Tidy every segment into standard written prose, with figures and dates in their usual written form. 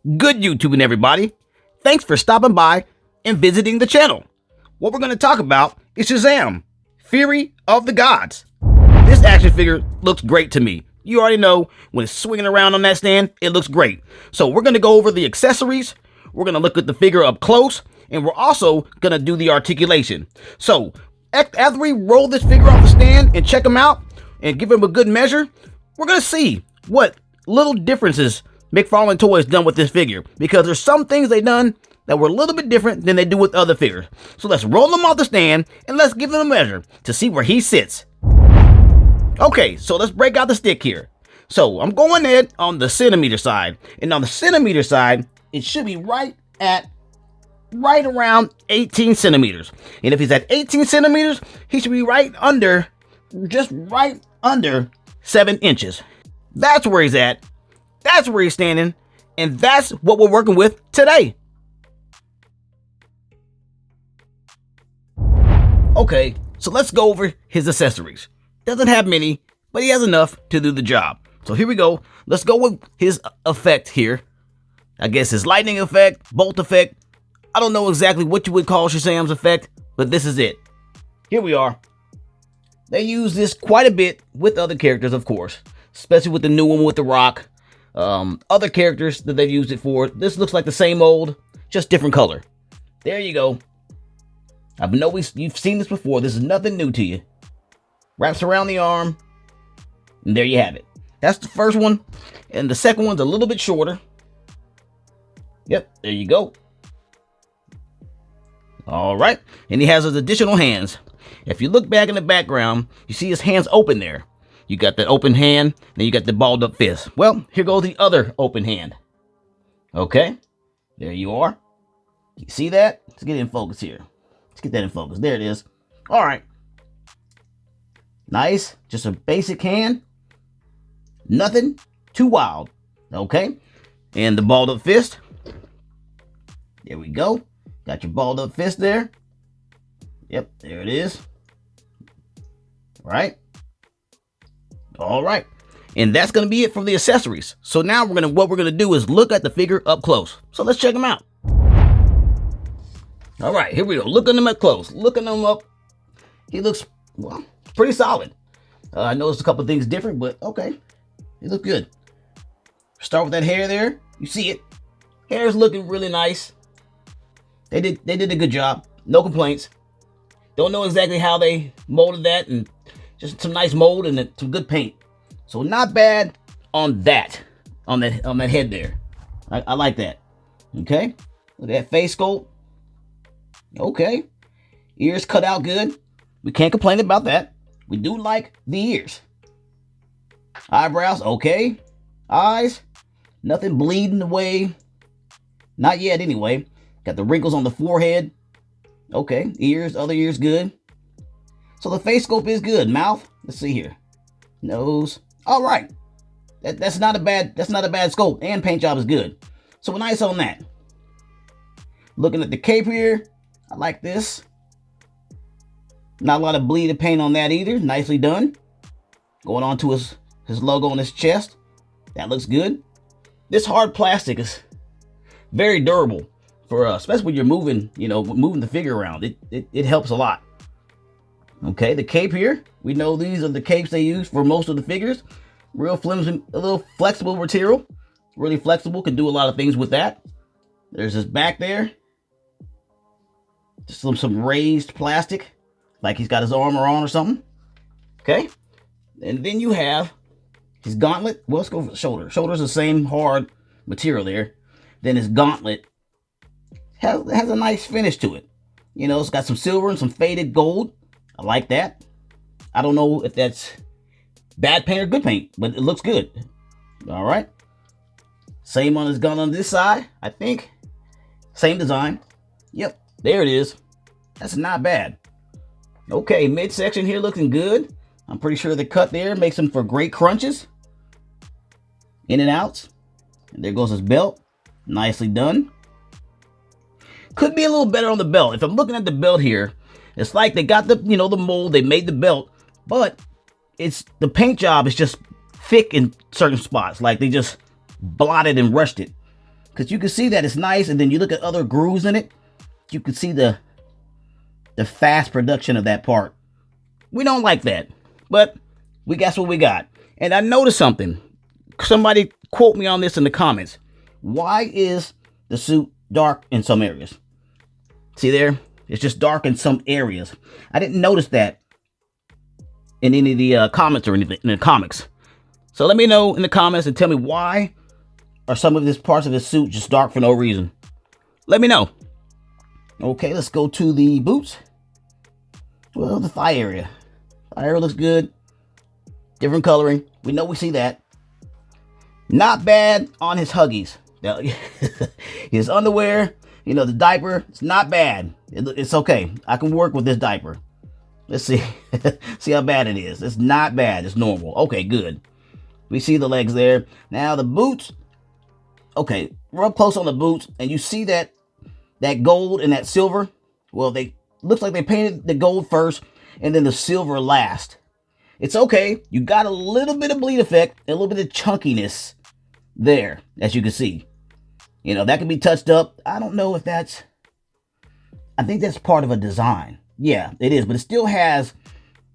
Good YouTubing, everybody. Thanks for stopping by and visiting the channel. What we're going to talk about is SHAZAM, Fury of the Gods. This action figure looks great to me. You already know when it's swinging around on that stand, it looks great. So we're going to go over the accessories. We're going to look at the figure up close, and we're also going to do the articulation. So after we roll this figure off the stand and check him out and give him a good measure, we're going to see what little differences MCFARLANE Toys done with this figure, because there's some things they done that were a little bit different than they do with other figures. So let's roll them off the stand and let's give them a measure to see where he sits. Okay, so let's break out the stick here. So I'm going in on the centimeter side, and on the centimeter side, it should be right around 18 centimeters. And if he's at 18 centimeters, he should be just right under 7 inches. That's where he's at. That's where he's standing, and that's what we're working with today. Okay, so let's go over his accessories. Doesn't have many, but he has enough to do the job. So here we go. Let's go with his effect here. I guess his lightning effect, bolt effect. I don't know exactly what you would call SHAZAM's effect, but this is it. Here we are. They use this quite a bit with other characters, of course, especially with the new one with The Rock. Other characters that they've used it for. This looks like the same old, just different color. There you go. I know you've seen this before. This is nothing new to you. Wraps around the arm, and there you have it. That's the first one, and the second one's a little bit shorter. Yep, there you go. All right, and he has his additional hands. If you look back in the background, you see his hands open there. You got the open hand, then you got the balled up fist. Well, here goes the other open hand. Okay, there you are. You see that? Let's get in focus here. Let's get that in focus. There it is. All right. Nice. Just a basic hand. Nothing too wild. Okay. And the balled up fist. There we go. Got your balled up fist there. Yep, there it is. Right. All right, and that's gonna be it for the accessories. So now what we're gonna do is look at the figure up close. So let's check him out. All right, here we go. Looking him up close. Looking him up. He looks, well, pretty solid. I noticed a couple of things different, but okay, he looks good. Start with that hair there. You see it. Hair is looking really nice. They did a good job. No complaints. Don't know exactly how they molded that, and just some nice mold and some good paint. So not bad on that head there. I like that. Okay. Look at that face sculpt. Okay. Ears cut out good. We can't complain about that. We do like the ears. Eyebrows, okay. Eyes, nothing bleeding away. Not yet anyway. Got the wrinkles on the forehead. Okay. Ears, other ears good. So the face sculpt is good. Mouth, let's see here. Nose, all right. That's not a bad sculpt, and paint job is good. So we're nice on that. Looking at the cape here, I like this. Not a lot of bleeding paint on that either. Nicely done. Going on to his logo on his chest. That looks good. This hard plastic is very durable for especially when you're moving the figure around. It helps a lot. Okay, the cape here. We know these are the capes they use for most of the figures. Real flimsy, a little flexible material. Really flexible, can do a lot of things with that. There's his back there. Just some raised plastic, like he's got his armor on or something. Okay, and then you have his gauntlet. Well, let's go for the shoulder. Shoulder's the same hard material there. Then his gauntlet has a nice finish to it. You know, it's got some silver and some faded gold. I like that. I don't know if that's bad paint or good paint, but it looks good. All right. Same on his gun on this side, I think. Same design. Yep, there it is. That's not bad. Okay, midsection here looking good. I'm pretty sure the cut there makes them for great crunches. In and outs. And there goes his belt. Nicely done. Could be a little better on the belt. If I'm looking at the belt here, it's like they got the mold, they made the belt, but the paint job is just thick in certain spots. Like they just blotted and rushed it. because you can see that it's nice, and then you look at other grooves in it, you can see the fast production of that part. We don't like that, but we got what we got. And I noticed something. Somebody quote me on this in the comments. Why is the suit dark in some areas? See there? It's just dark in some areas. I didn't notice that in any of the comments or anything in the comics. So let me know in the comments and tell me why are some of these parts of the suit just dark for no reason. Let me know. Okay, let's go to the boots. Well, the thigh area. Thigh area looks good. Different coloring. We know we see that. Not bad on his Huggies. Now, his underwear, you know, the diaper, it's not bad. It's okay. I can work with this diaper. Let's see. See how bad it is. It's not bad. It's normal. Okay, good. We see the legs there. Now the boots. Okay, rub close on the boots, and you see that gold and that silver. Well, they looks like they painted the gold first, and then the silver last. It's okay. You got a little bit of bleed effect, a little bit of chunkiness there, as you can see. You know, that can be touched up. I don't know if that's... I think that's part of a design. Yeah, it is, but it still has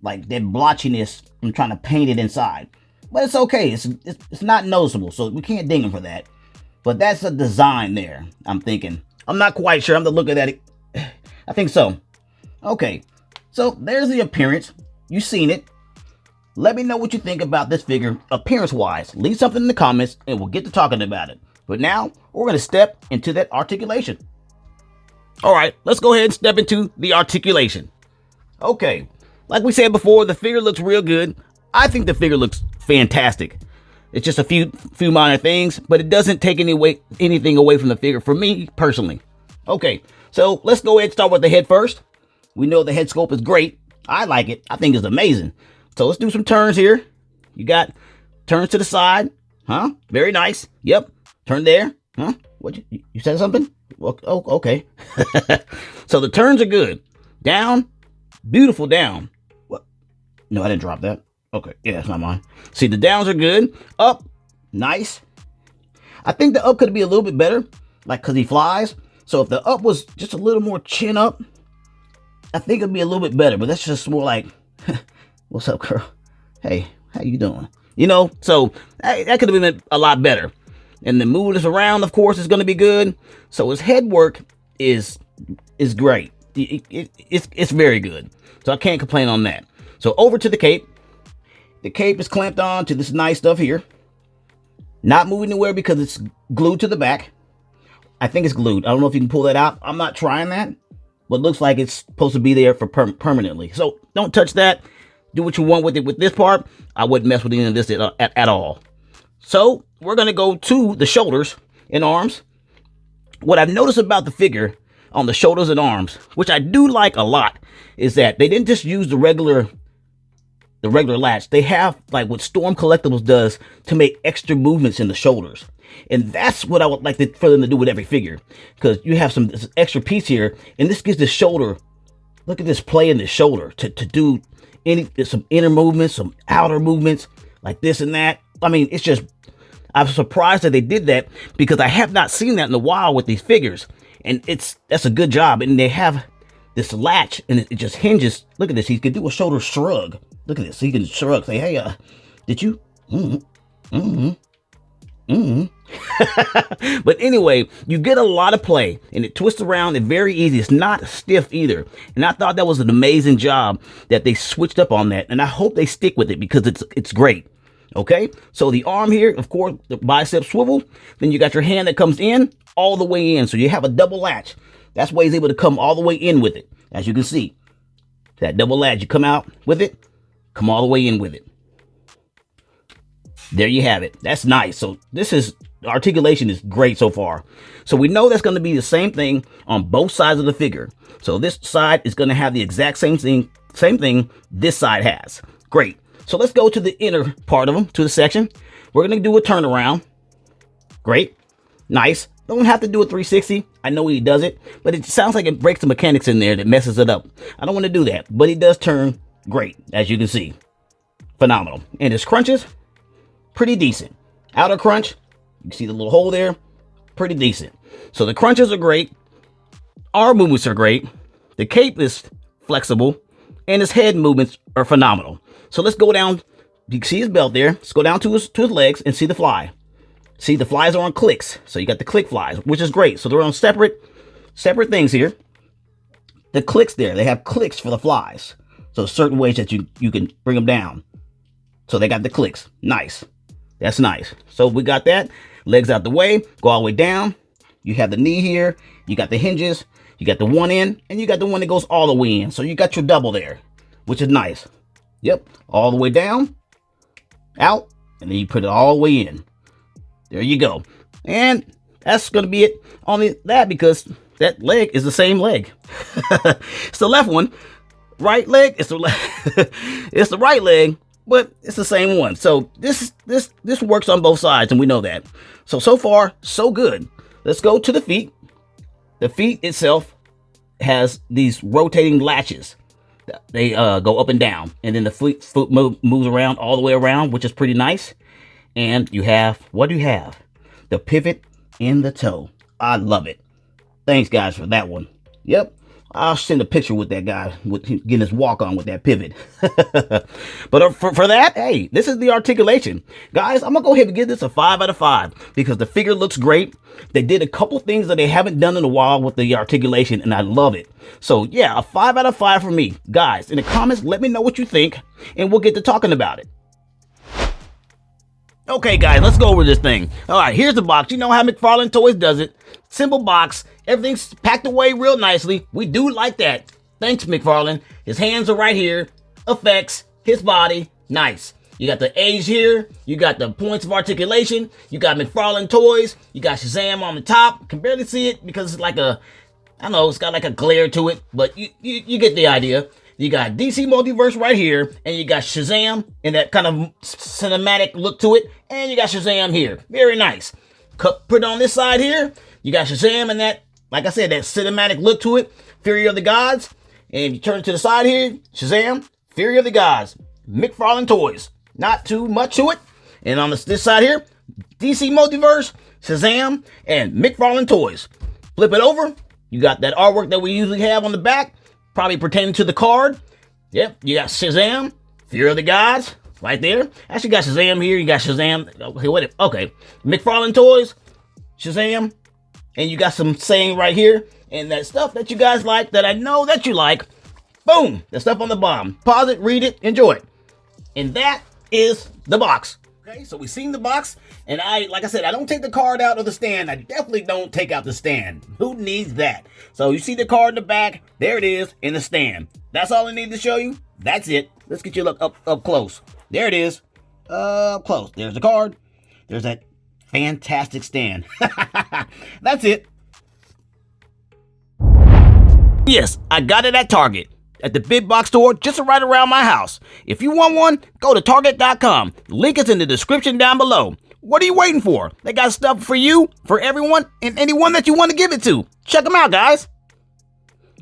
like that blotchiness from trying to paint it inside. But it's okay. It's not noticeable, so we can't ding him for that. But that's a design there, I'm thinking. I'm not quite sure. I'm looking at it. I think so. Okay, so there's the appearance. You've seen it. Let me know what you think about this figure appearance-wise. Leave something in the comments, and we'll get to talking about it. But now, we're going to step into that articulation. All right, let's go ahead and step into the articulation. Okay, like we said before, the figure looks real good. I think the figure looks fantastic. It's just a few minor things, but it doesn't take anything away from the figure for me personally. Okay, so let's go ahead and start with the head first. We know the head sculpt is great. I like it. I think it's amazing. So let's do some turns here. You got turns to the side. Huh? Very nice. Yep. Turn there. Huh? What you said something? Oh, okay. So the turns are good. Down. Beautiful down. What? No, I didn't drop that. Okay. Yeah, it's not mine. See, the downs are good. Up. Nice. I think the up could be a little bit better. Like, because he flies. So if the up was just a little more chin up, I think it'd be a little bit better. But that's just more like, what's up, girl? Hey, how you doing? You know, so that could have been a lot better. And the moving this around, of course, is going to be good. So his head work is great. It's very good. So I can't complain on that. So over to the cape. The cape is clamped on to this nice stuff here. Not moving anywhere because it's glued to the back. I think it's glued. I don't know if you can pull that out. I'm not trying that. But it looks like it's supposed to be there for permanently. So don't touch that. Do what you want with it. With this part, I wouldn't mess with any of this at all. So we're going to go to the shoulders and arms. What I've noticed about the figure on the shoulders and arms, which I do like a lot, is that they didn't just use the regular latch. They have like what Storm Collectibles does to make extra movements in the shoulders. And that's what I would like for them to do with every figure. Because you have this extra piece here, and this gives the shoulder, look at this play in the shoulder to do some inner movements, some outer movements, like this and that. I mean, it's just, I'm surprised that they did that because I have not seen that in a while with these figures. And that's a good job. And they have this latch and it just hinges. Look at this. He can do a shoulder shrug. Look at this. He can shrug, say, hey, did you? But anyway, you get a lot of play and it twists around. It's very easy. It's not stiff either. And I thought that was an amazing job that they switched up on that. And I hope they stick with it because it's great. Okay, so the arm here, of course, the bicep swivel. Then you got your hand that comes in all the way in. So you have a double latch. That's why he's able to come all the way in with it. As you can see, that double latch, you come out with it, come all the way in with it. There you have it. That's nice. So articulation is great so far. So we know that's going to be the same thing on both sides of the figure. So this side is going to have the exact same thing this side has. Great. So let's go to the inner part of them, to the section. We're going to do a turnaround. Great. Nice. Don't have to do a 360. I know he does it, but it sounds like it breaks the mechanics in there that messes it up. I don't want to do that, but he does turn great, as you can see. Phenomenal. And his crunches, pretty decent. Outer crunch, you can see the little hole there. pretty decent. So the crunches are great. Arm movements are great. The cape is flexible. And his head movements are phenomenal. So let's go down. You can see his belt there. Let's go down to his legs and see the fly. See, the flies are on clicks. So you got the click flies, which is great. So they're on separate things here. The clicks there, they have clicks for the flies. So certain ways that you can bring them down. So they got the clicks. Nice. That's nice. So we got that. Legs out the way. Go all the way down. You have the knee here. You got the hinges. You got the one in. And you got the one that goes all the way in. So you got your double there, which is nice. Yep. All the way down. Out. And then you put it all the way in. There you go. And that's going to be it on that, because that leg is the same leg. It's the left one. Right leg, it's the right leg, but it's the same one. So this works on both sides, and we know that. So far, so good. Let's go to the feet. The feet itself has these rotating latches. They go up and down, and then the foot moves around all the way around, which is pretty nice. And you have, what do you have? The pivot in the toe. I love it. Thanks, guys, for that one. Yep. I'll send a picture with that guy with getting his walk on with that pivot. But for that, hey, this is the articulation. Guys, I'm going to go ahead and give this a 5 out of 5 because the figure looks great. They did a couple things that they haven't done in a while with the articulation, and I love it. So, yeah, a 5 out of 5 for me. Guys, in the comments, let me know what you think, and we'll get to talking about it. Okay, guys, let's go over this thing. All right, here's the box. You know how McFarlane Toys does it. Simple box. Everything's packed away real nicely. We do like that. Thanks, McFarlane. His hands are right here. Effects. His body. Nice. You got the age here. You got the points of articulation. You got McFarlane Toys. You got Shazam on the top. Can barely see it because it's like I don't know, it's got like a glare to it, but you get the idea. You got DC Multiverse right here, and you got Shazam in that kind of cinematic look to it, and you got Shazam here. Very nice. Put it on this side here. You got Shazam and that, like I said, that cinematic look to it. Fury of the Gods. And you turn it to the side here, Shazam, Fury of the Gods. McFarlane Toys. Not too much to it. And on this side here, DC Multiverse, Shazam, and McFarlane Toys. Flip it over. You got that artwork that we usually have on the back, probably pertaining to the card. Yep, you got Shazam, Fury of the Gods, right there. Actually got Shazam here. You got Shazam. Okay. McFarlane Toys, Shazam, and you got some saying right here. And that stuff that you guys like, that I know that you like. Boom, the stuff on the bottom. Pause it, read it, enjoy it. And that is the box. Okay, so we've seen the box, and like I said, I don't take the card out of the stand. I definitely don't take out the stand. Who needs that? So you see the card in the back, there it is in the stand. That's all I need to show you. That's it. Let's get you a look up close. There it is, up close. There's the card. There's that fantastic stand. That's it. Yes, I got it at Target. At the big box store just right around my house. If you want one, go to Target.com. Link is in the description down below. What are you waiting for? They got stuff for you, for everyone, and anyone that you want to give it to. Check them out, guys.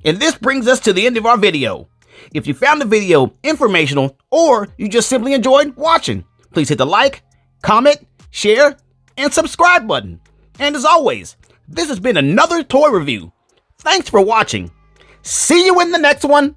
And this brings us to the end of our video. If you found the video informational, or you just simply enjoyed watching, please hit the like, comment, share, and subscribe button. And as always, this has been another toy review. Thanks for watching. See you in the next one.